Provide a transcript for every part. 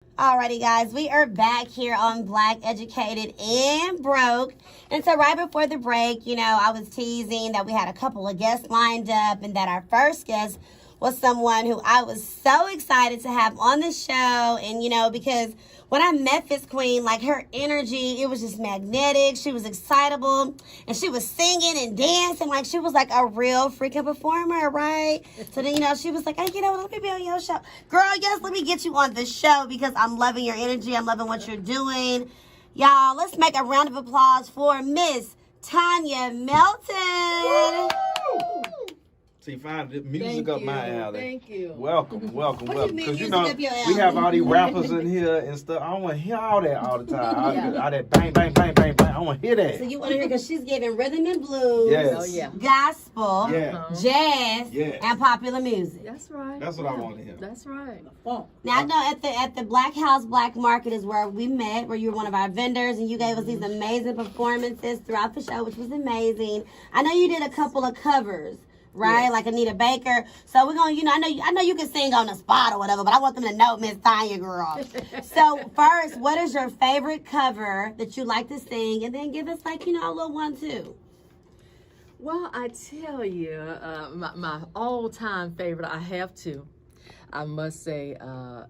Alrighty, guys, we are back here on Black Educated and Broke. And so right before the break, I was teasing that we had a couple of guests lined up and that our first guest was someone who I was so excited to have on the show. And, because when I met this queen, like her energy, it was just magnetic. She was excitable and she was singing and dancing. Like she was like a real freaking performer, right? So then, she was like, hey, let me be on your show. Girl, yes, let me get you on the show because I'm loving your energy. I'm loving what you're doing. Y'all, let's make a round of applause for Miss TANJA MELTON. See, find the music up my alley. Thank you. Welcome. Because music up your alley? we have all these rappers in here and stuff. I don't want to hear all that all the time. All that bang, bang, bang, bang, bang. I want to hear that. So you want to hear because she's giving rhythm and blues, Yes. Oh, yeah. gospel, jazz, Yeah. and popular music. That's right. That's what I want to hear. That's right. Now I know at the Black House Black Market is where we met, where you were one of our vendors, and you gave us these amazing performances throughout the show, which was amazing. I know you did a couple of covers. Right, Yes. like Anita Baker. So we're gonna, I know you can sing on the spot or whatever, but I want them to know Miss TANJA, girl. So first, what is your favorite cover that you like to sing, and then give us like a little one too. Well, I tell you, my all-time favorite, I must say,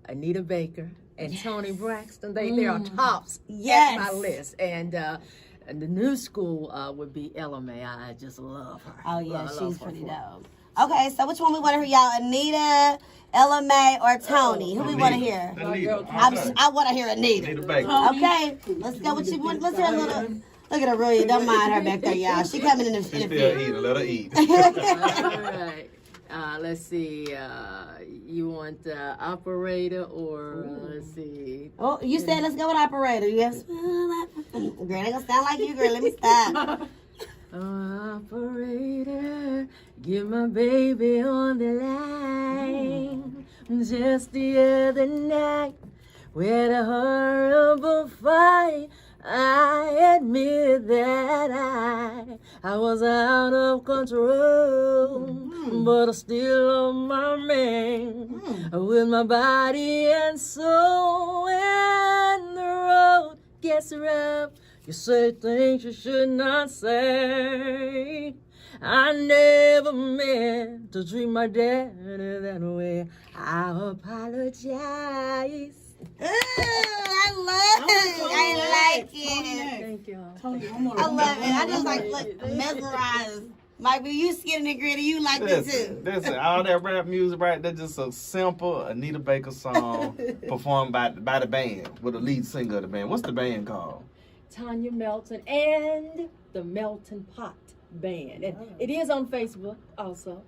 Anita Baker and Toni Braxton. They are tops Yes. at my list. And the new school would be Ella May. I just love her. Oh yeah, I love she's her pretty for it. dope. Okay, so which one we want to hear, y'all? Anita, Ella May, or Toni? Who we want to hear? Anita. I want to hear Anita. Anita Baker. Okay, let's go with you. Let's hear a little. Look at her, really. Don't mind her back there, y'all. She coming in the She still field. eat. Let her eat. All right. Let's see. You want operator or let's see. Oh, you said let's go with operator. Yes. Girl, they gonna sound like you, girl. Let me stop. Operator, get my baby on the line. Just the other night, we had a horrible fight. I admit that I was out of control, but I still love my man with my body and soul. And the road gets rough, you say things you should not say. I never meant to treat my daddy that way. I apologize. Ooh, I love it. I like it. Thank you. I love it. I just look mesmerized. Mike, when you skin and gritty, you like it too. Listen, all that rap music, right? That's just a simple Anita Baker song performed by the band, with the lead singer of the band. What's the band called? TANJA MELTON and the Melton Pot Band. And it is on Facebook also.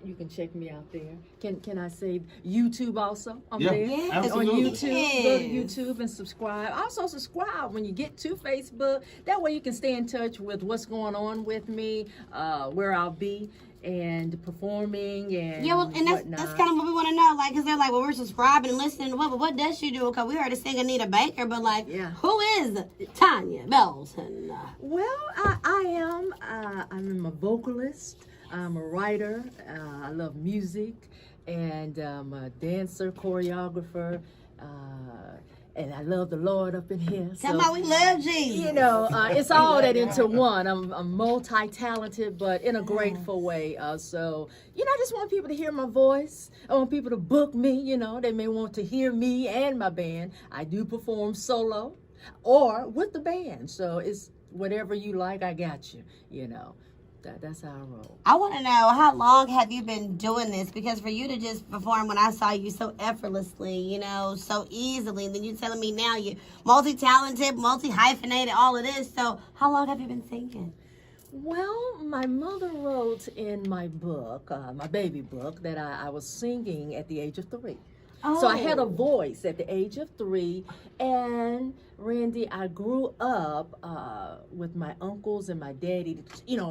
You can check me out there. Can I say YouTube also? I'm there. Yes, absolutely. On YouTube. Go to YouTube and subscribe. Also subscribe when you get to Facebook. That way you can stay in touch with what's going on with me, where I'll be, and performing and that's kind of what we want to know. Like, because they're like, well, we're subscribing and listening to what does she do? Because we heard her sing Anita Baker, but who is TANJA MELTON? Well, I'm a vocalist. I'm a writer. I love music, and I'm a dancer, choreographer, and I love the Lord up in here. Come on, we love Jesus. It's all that into one. I'm multi-talented, but in a grateful way. So, I just want people to hear my voice. I want people to book me. They may want to hear me and my band. I do perform solo or with the band. So it's whatever you like, I got you. That's how I roll. I want to know, how long have you been doing this? Because for you to just perform when I saw you so effortlessly, so easily, and then you're telling me now you're multi-talented, multi-hyphenated, all of this. So how long have you been singing? Well, my mother wrote in my book, my baby book, that I was singing at the age of 3. Oh. So I had a voice at the age of 3, and Randy, I grew up with my uncles and my daddy,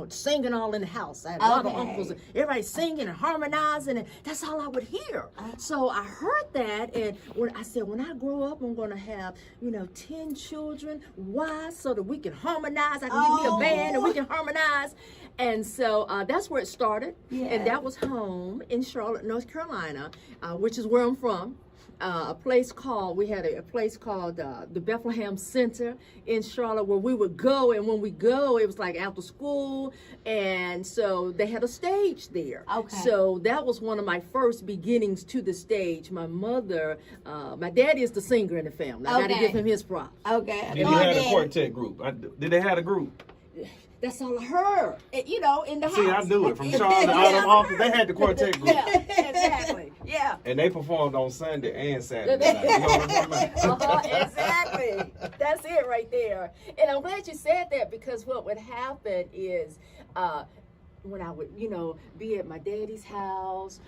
singing all in the house. I had a lot of uncles, and everybody singing and harmonizing, and that's all I would hear. So I heard that, and when I grow up, I'm going to have, 10 children. Why? So that we can harmonize. I can get me a band, and we can harmonize. And so that's where it started. Yeah. And that was home in Charlotte, North Carolina, which is where I'm from. a place called the Bethlehem Center in Charlotte, where we would go, and when we go, it was like after school, and so they had a stage there. Okay. So that was one of my first beginnings to the stage. My mother, my daddy is the singer in the family. I got to give him his props. Okay. Did you have a quartet group? Did they have a group? That's all I heard, you know, in the house. See, I do it. From Charlotte out of office, they had the quartet group. Yeah, exactly. Yeah. And they performed on Sunday and Saturday night. You know what I'm talking about? Exactly. That's it right there. And I'm glad you said that, because what would happen is when I would, you know, be at my daddy's house,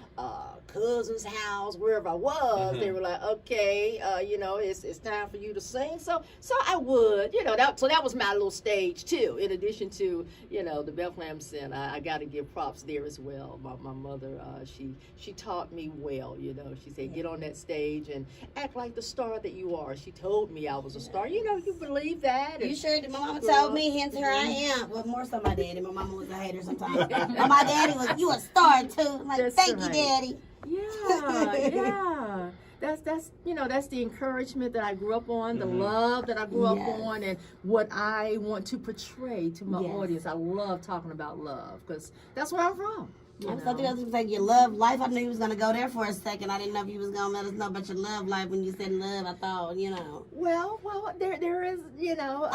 cousin's house, wherever I was, they were like, okay, you know, it's time for you to sing. So I would, you know, that was my little stage too. In addition to, you know, the Bethlehem Center, I got to give props there as well. My mother, she taught me well, you know. She said, get on that stage and act like the star that you are. She told me I was a star. You know, you believe that? You sure did. My mama told me, hence here I am. Well, more so my daddy. My mama was a hater sometimes. But my daddy was, you a star too. I'm like, That's thank right. you, daddy. Yeah. That's you know, that's the encouragement that I grew up on, the love that I grew up on, and what I want to portray to my audience. I love talking about love, because that's where I'm from. I was thinking was like your love life. I knew you was gonna go there for a second. I didn't know if you was gonna let us know about your love life when you said love. I thought, you know. Well, there is, you know,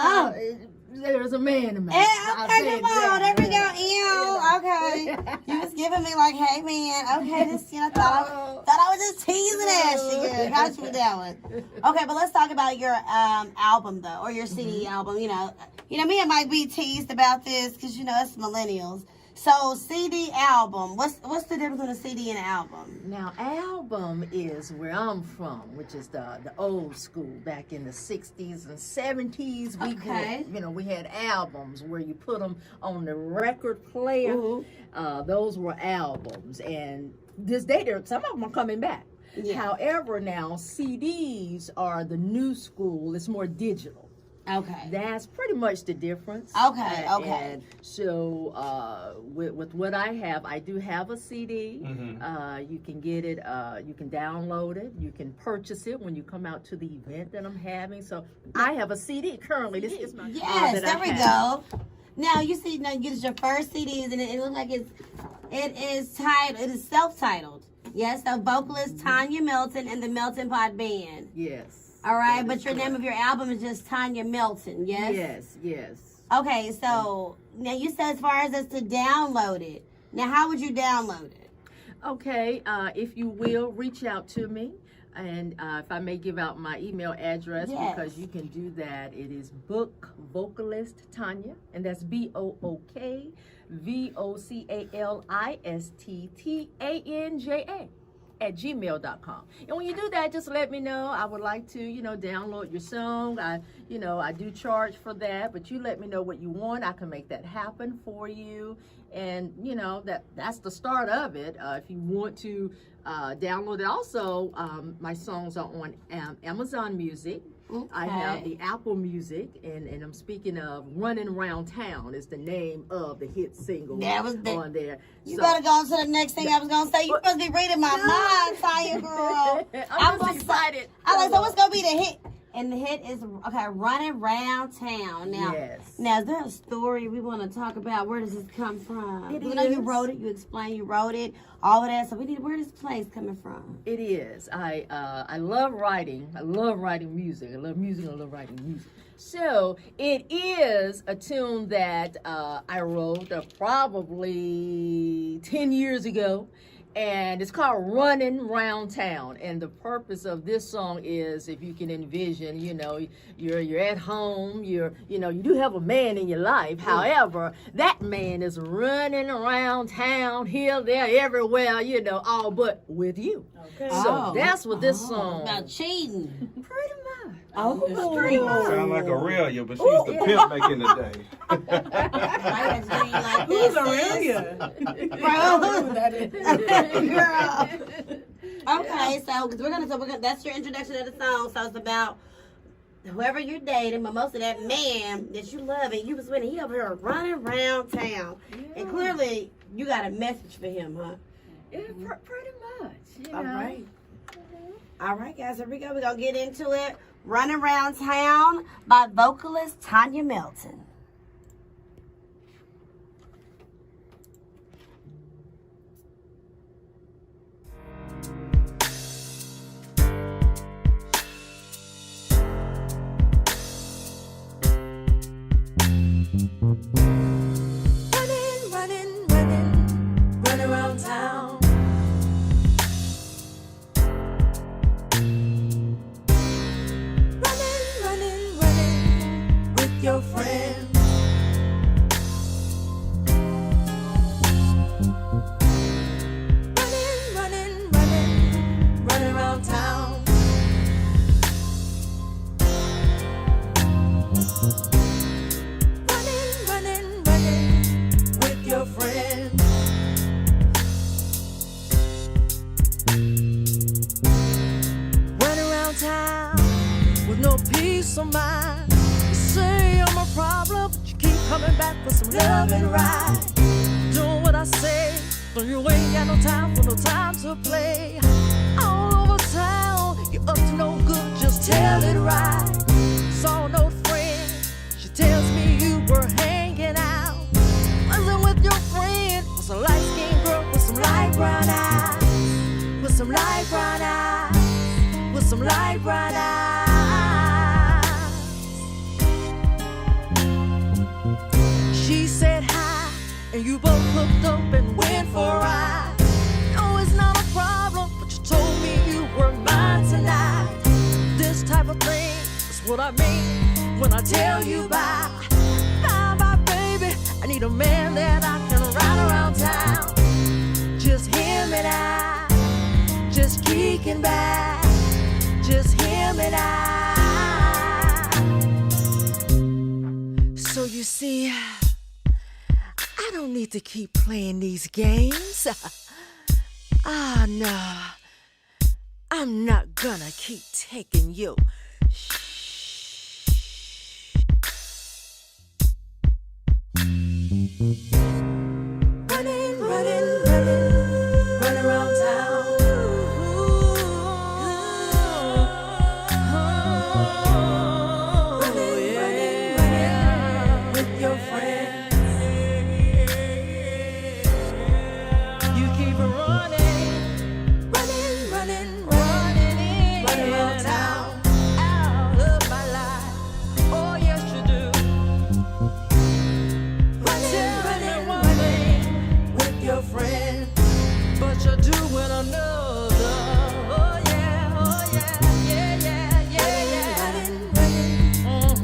there's a man in me. Okay, come on, there we go. Ew. Okay. You was giving me like, hey man, okay, this, you know, thought I was just teasing Ashley. How'd you with that one? Okay, but let's talk about your album though, or your CD album. You know, me and Mike be teased about this because you know us millennials. So CD album, what's the difference between a CD and an album? Now, album is where I'm from, which is the old school. Back in the 60s and 70s, we had albums where you put them on the record player. Those were albums, and this day some of them are coming back. Yeah. However, now CDs are the new school. It's more digital. Okay. That's pretty much the difference. Okay. And so with what I have, I do have a CD. You can get it, you can download it, you can purchase it when you come out to the event that I'm having. So I have a CD currently. This is my there we go. Now you see, now you your first CDs, and it looks like it is self-titled. Yes, so vocalist Tanja Melton and the Melton Pot Band. Yes. All right, but your name of your album is just Tanja Melton, yes? Yes. Okay, so now you said as far as us to download it. Now, how would you download it? Okay, if you will, reach out to me. And if I may give out my email address, because you can do that. It is bookvocalistTANJA, and that's BOOKVOCALISTTANJA @gmail.com. And when you do that, just let me know. I would like to, you know, download your song. I do charge for that, but you let me know what you want. I can make that happen for you. And, you know, that's the start of it. If you want to download it, also, my songs are on Amazon Music. Okay. I have the Apple Music, and I'm speaking of Running Around Town is the name of the hit single on there. You better go on to the next thing I was going to say. You supposed to be reading my mind, Tanya, girl. I'm just excited. I was like, so what's going to be the hit? And the hit is, Running Around Town. Now, now, is there a story we want to talk about? Where does this come from? You know, you wrote it, you explained you wrote it, all of that. So we need, where does this place coming from? It is. I love writing. I love writing music. I love music. I love writing music. So it is a tune that I wrote probably 10 years ago. And it's called Running Round Town. And the purpose of this song is, if you can envision, you know, you're at home, you do have a man in your life. However, that man is running around town, here, there, everywhere, you know, all but with you. Okay. So that's what this song about cheating. Pretty much. Sound like Aurelia, but she's the pimp back in the day. Who's Aurelia? Girl. Okay, so we're gonna that's your introduction to the song. So it's about whoever you're dating, but most of that man that you love and you was with, he over here running around town, and clearly you got a message for him, huh? Yeah, pretty much. You know? All right. All right, guys, here we go. We're going to get into it. Run Around Town by vocalist Tanja Melton. Run around town. Running with your friends. Running around town. Running with your friends. Run around town with no peace of mind. You say I'm a problem, but you keep coming back for some love and ride. Doing what I say, so you ain't got no time for no time to play. All over town, you're up to no good, just tell it right. Saw an old friend, she tells me you were hanging out. Wasn't with your friend, was a light-skinned girl with some light brown eyes. With some light brown eyes. With some light brown eyes. She said hi, and you both hooked up and went for a ride. No, it's not a problem, but you told me you were mine tonight. This type of thing is what I mean when I tell you bye. Bye, bye, baby. I need a man that I can ride around town. Just him and I. Just kicking back, just him and I. So you see, I don't need to keep playing these games. No, I'm not gonna keep taking you. Running around town. Running with your friends. You keep running around town. Out of my life. Oh yes you do. Running with your friends. But you're doing another. Oh yeah.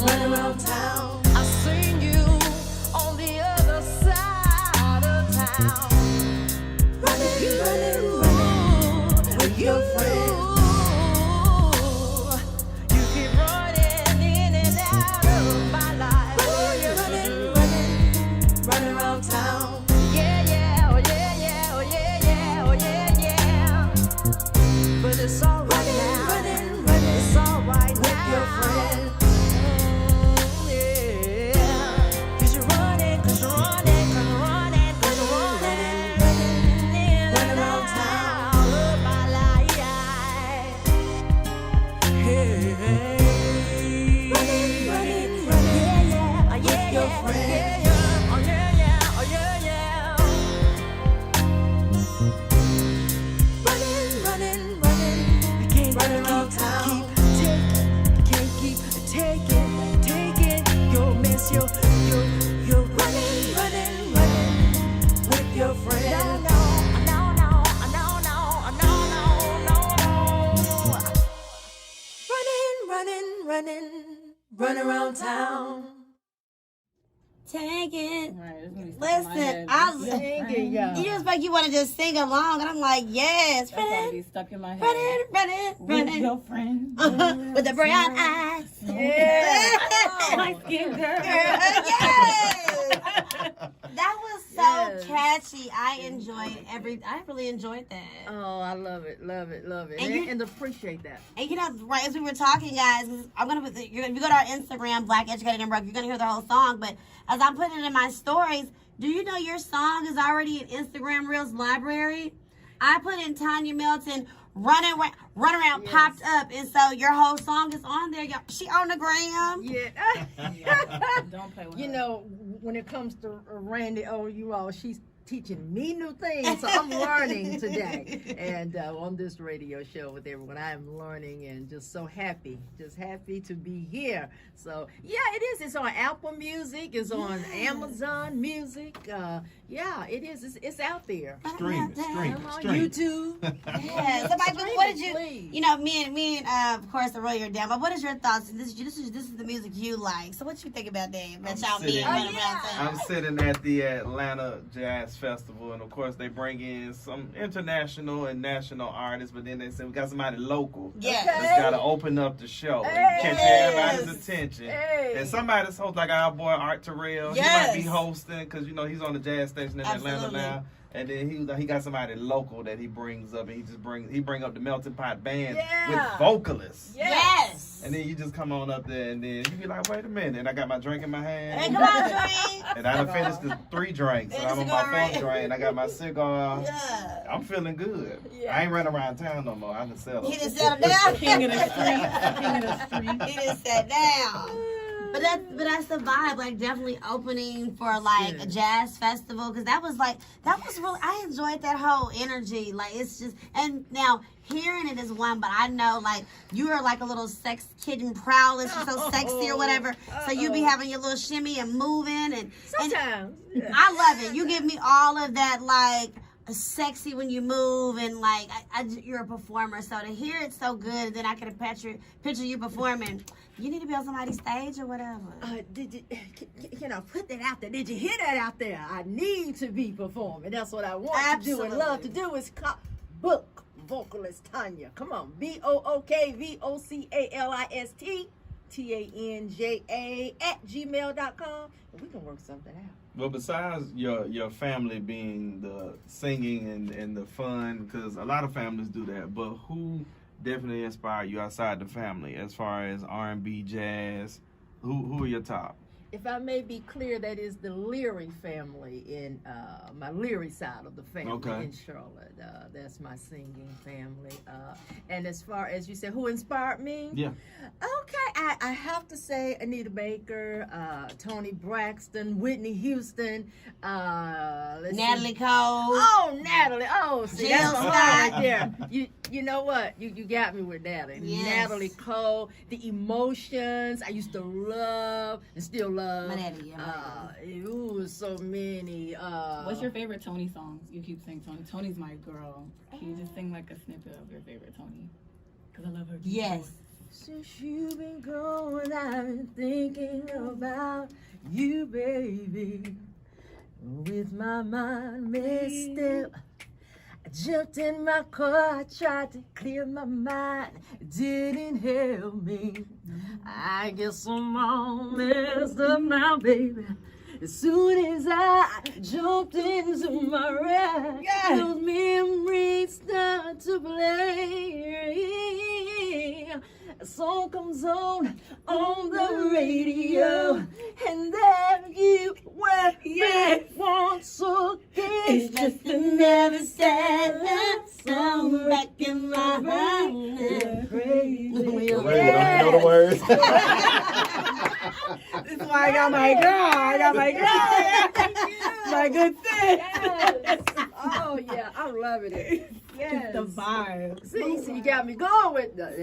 Running around town. I seen you on the other side of town. Running with your friends. You keep running in and out of my life. Oh yes, running around town. But it's all right now. It's all right now. With your friends. Yeah. 'Cause you're running. Running around town. All of my life. Hey. Running. Yeah. With your friends. Oh yeah. Running. I can't run around town. Keep taking your mess. You're running with your friends. No. Run around town. Take it. Listen, You just like you want to just sing along, and I'm like, yes, be stuck in my head. With running. your friend. With the brown eyes. Yeah. My skin girl. Yes. That was so Yes. catchy. I really enjoyed that. Oh, I love it. And And appreciate that. And right as we were talking, guys, I'm gonna put if you go to our Instagram, Black Educated and Broke, you're gonna hear the whole song. But as I'm putting it in my stories, do you know your song is already in Instagram Reels library? I put in Tanja Melton, run around popped up, and so your whole song is on there. She on the gram. Yeah. Don't play with You her. know, when it comes to Randy, you all, she's teaching me new things, so I'm learning today. And on this radio show with everyone, I am learning and just so happy, to be here. So yeah, it is. It's on Apple Music. It's on Amazon Music. Yeah, it is. It's out there. Stream it, stream Come it, on, stream it. YouTube. Yeah. Somebody, what did you? Please. You know, me and of course the Royal down. But what is your thoughts? This is the music you like. So what you think about that? That y'all being running around saying? I'm sitting at the Atlanta Jazz Festival, and of course they bring in some international and national artists, but then they say we got somebody local. Yes. That's got to open up the show and catch everybody's attention. Hey. And somebody's host, like our boy Art Terrell, he Yes. might be hosting because you know he's on the jazz station in Atlanta Absolutely. now. And then he got somebody local that he brings up, and he bring up the Melting Pot Band with vocalists. Yes. And then you just come on up there, and then you be like, wait a minute. And I got my drink in my hand. Hey, come on, drink. And I done finished the 3 drinks. And I'm on my 4th drink. And I got my cigar. Yeah. I'm feeling good. Yeah. I ain't running around town no more. I done settled. He just settled down. King of the street. King of the street. He just sat down. But that's the vibe, like definitely opening for like a jazz festival, because that was really, I enjoyed that whole energy. Like it's just, and now hearing it is one, but I know like you are like a little sex kitten prowler, she's so sexy or whatever. So you be having your little shimmy and moving and Sometimes. I love it. You give me all of that like sexy when you move, and like you're a performer, so to hear it so good, and then I can picture you performing. You need to be on somebody's stage or whatever. Did you, put that out there? Did you hear that out there? I need to be performing. That's what I want to do and love to do. Is book vocalist Tanya. Come on, BOOKVOCALIST TANJA @gmail.com, and we can work something out. Well, besides your family being the singing and the fun, because a lot of families do that, but who definitely inspired you outside the family as far as R&B, jazz? Who are your top? If I may be clear, that is the Leary family in my Leary side of the family in Charlotte. That's my singing family. And as far as you said, who inspired me? Yeah. Okay, I have to say Anita Baker, Toni Braxton, Whitney Houston, Natalie Cole. Oh, Natalie. Oh, see, Jill that's Scott. right there. You know what? You got me with Natalie. Yes. Natalie Cole, The Emotions. I used to love and still love. My daddy, Ooh, so many. What's your favorite Toni songs? You keep saying Toni. Toni's my girl. Can you just sing like a snippet of your favorite Toni? Because I love her. Yes. Since you've been gone, I've been thinking about you, baby. With my mind messed up, I jumped in my car, I tried to clear my mind. It didn't help me. I guess I'm all messed up now, baby. As soon as I jumped into my ride, those memories start to play. A song comes on the radio, and there you were, once again. It's just another sad love song back in my mind. Crazy. Don't know the words. That's why I got my girl. My good thing. Yes. Oh yeah, I'm loving it. Yes. The vibe. See, you got me going with that.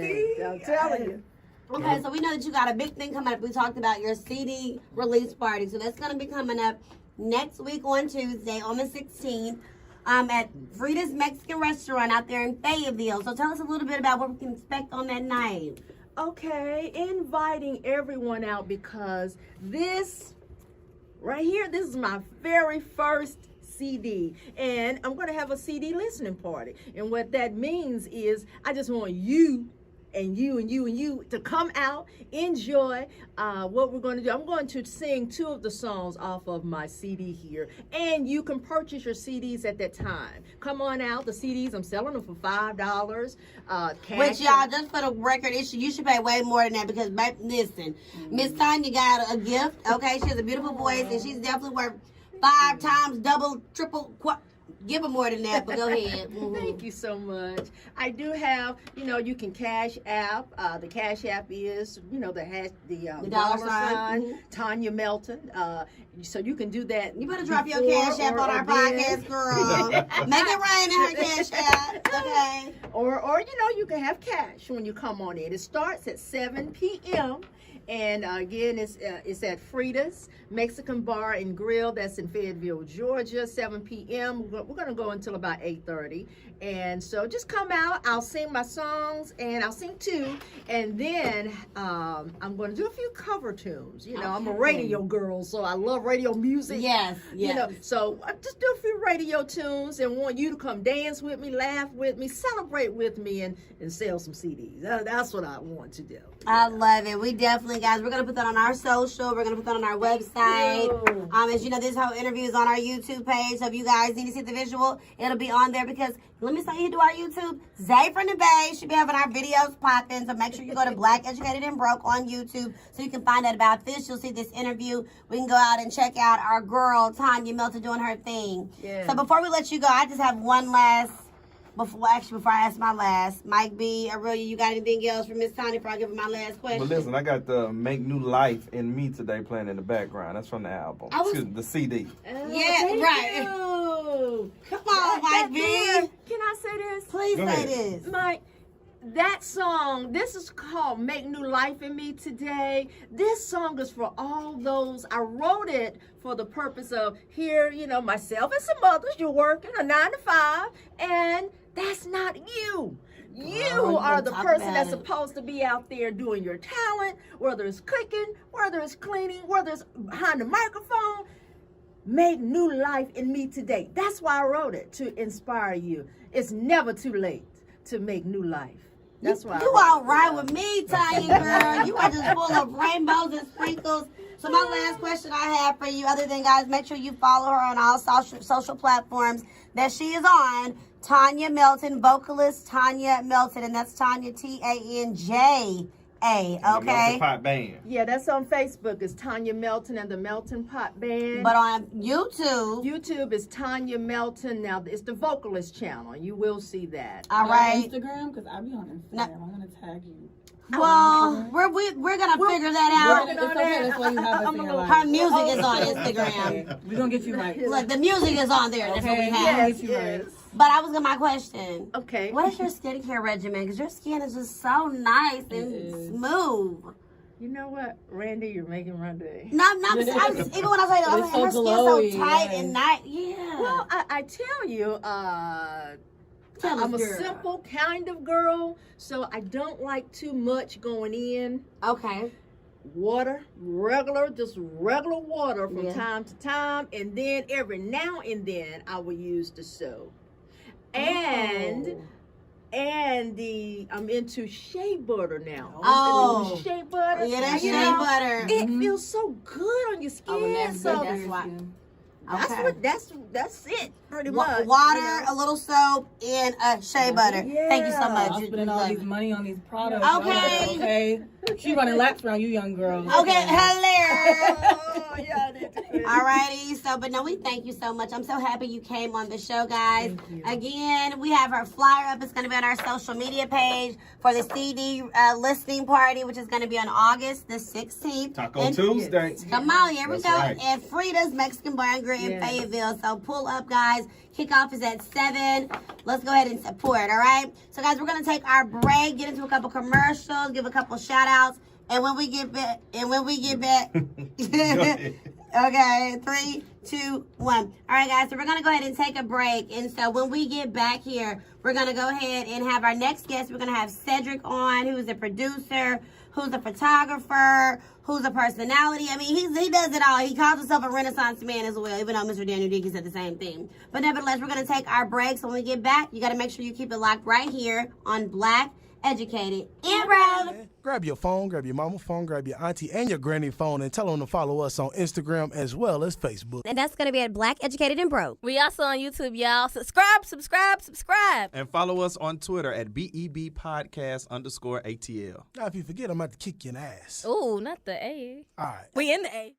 I'm telling you. Okay, so we know that you got a big thing coming up. We talked about your CD release party. So that's going to be coming up next week on Tuesday, on the 16th, at Frida's Mexican Restaurant out there in Fayetteville. So tell us a little bit about what we can expect on that night. Okay, inviting everyone out because this right here, this is my very first CD, and I'm going to have a CD listening party. And what that means is I just want you and you to come out, enjoy what we're going to do. I'm going to sing 2 of the songs off of my CD here, and you can purchase your CDs at that time. Come on out. The CDs, I'm selling them for $5. Cash. Which, y'all, just for the record, you should pay way more than that because, listen, Miss Tanya got a gift, okay? She has a beautiful voice, and she's definitely worth 5 times, double, triple, Give them more than that, but go ahead. Mhm. Thank you so much. I do have, you can Cash App. The Cash App is, the dollar sign. sign, Tanja Melton. So you can do that. You better drop your before Cash App or on our then. podcast, girl. Make it rain in her Cash App, okay? Or you can have cash when you come on in. It starts at 7 p.m. And again, it's at Frida's Mexican Bar and Grill. That's in Fayetteville, Georgia, 7 p.m. We're going to go until about 8:30. And so just come out. I'll sing my songs, and I'll sing two. And then I'm going to do a few cover tunes. I'm a radio girl, so I love radio music. Yes. So I just do a few radio tunes and want you to come dance with me, laugh with me, celebrate with me, and sell some CDs. That's what I want to do. I love it. We definitely, guys, we're going to put that on our social. We're going to put that on our website. As you know, this whole interview is on our YouTube page. So if you guys need to see the visual, it'll be on there because let me say you do our YouTube. Zay from the Bay should be having our videos popping. So make sure you go to Black Educated and Broke on YouTube so you can find out about this. You'll see this interview. We can go out and check out our girl, Tanja Melton, doing her thing. Yeah. So before we let you go, I just have one last... Before I ask my last, Mike B, Aurelia, you got anything else for Miss Tanya before I give her my last question? But listen, I got the Make New Life in Me Today playing in the background. That's from the album. The CD. Yeah, right. You. Come on, Mike B. Can I say this? Please Go say ahead. this. Mike, that song, this is called Make New Life in Me Today. This song is for all those, I wrote it for the purpose of here, myself and some others, you're working a 9 to 5, and that's not you. You are the person that's supposed to be out there doing your talent, whether it's cooking, whether it's cleaning, whether it's behind the microphone. Make new life in me today. That's why I wrote it, to inspire you. It's never too late to make new life. That's why. You all right with me, Tanya, girl. You are just full of rainbows and sprinkles. So my last question I have for you, other than guys, make sure you follow her on all social platforms that she is on. Tanja Melton, vocalist Tanja Melton, and that's Tanja TANJA. Okay. Melton Pot Band. Yeah, that's on Facebook. It's Tanja Melton and the Melton Pot Band. But on YouTube. YouTube is Tanja Melton. Now, it's the vocalist channel. You will see that. All right. Instagram, because I'll be on Instagram. I'm going to tag you. Well, we're gonna figure that out. It's okay. That's why you have us in your life. Her music is on Instagram. We're going to get you right. Look, the music is on there. That's what we have. Yes. But I was gonna my question. Okay. What is your skincare regimen? Because your skin is just so nice and smooth. You know what, Randy, you're making my day. No, I'm even when I say that, It's her so skin's so glowy, tight yeah. and nice. Yeah. Well, I tell you, Tell I'm us, a girl. simple kind of girl, so I don't like too much going in. Okay. Water, just regular water from time to time, and then every now and then I will use the soap. And I'm into shea butter now. Oh. Shea butter. Yeah, that's shea You know, butter. It feels so good on your skin. Oh, and that's so good. That's why. that's Okay. that's it pretty much. Water, you know. a little soap, and shea butter. Yeah. Thank you so much. I'm spending all these money on these products. Okay. Okay. She running laps around you, young girl. Okay, hello. Oh, yeah, Alrighty, so but no, we thank you so much. I'm so happy you came on the show, guys. Again, we have our flyer up. It's going to be on our social media page for the CD listening party, which is going to be on August the 16th. Taco Tuesday. Come on, here we That's go. right. At Frida's Mexican Bar and Grill in Yes. Fayetteville. So pull up, guys. Kickoff is at 7. Let's go ahead and support, all right? So, guys, we're going to take our break, get into a couple commercials, give a couple shout-outs, and when we get back, okay, 3, 2, 1. All right, guys, so we're going to go ahead and take a break. And so when we get back here, we're going to go ahead and have our next guest. We're going to have Cedric on, who's a producer, who's a photographer, who's a personality. I mean, he does it all. He calls himself a Renaissance man as well, even though Mr. Daniel Dickey said the same thing. But nevertheless, we're going to take our break. So when we get back, you got to make sure you keep it locked right here on Black, Educated, and Brown. Grab your phone, grab your mama phone, grab your auntie and your granny phone, and tell them to follow us on Instagram as well as Facebook. And that's going to be at Black, Educated, and Broke. We also on YouTube, y'all. Subscribe. And follow us on Twitter at BEBpodcast_ATL. Now, if you forget, I'm about to kick your ass. Ooh, not the A. All right. We in the A.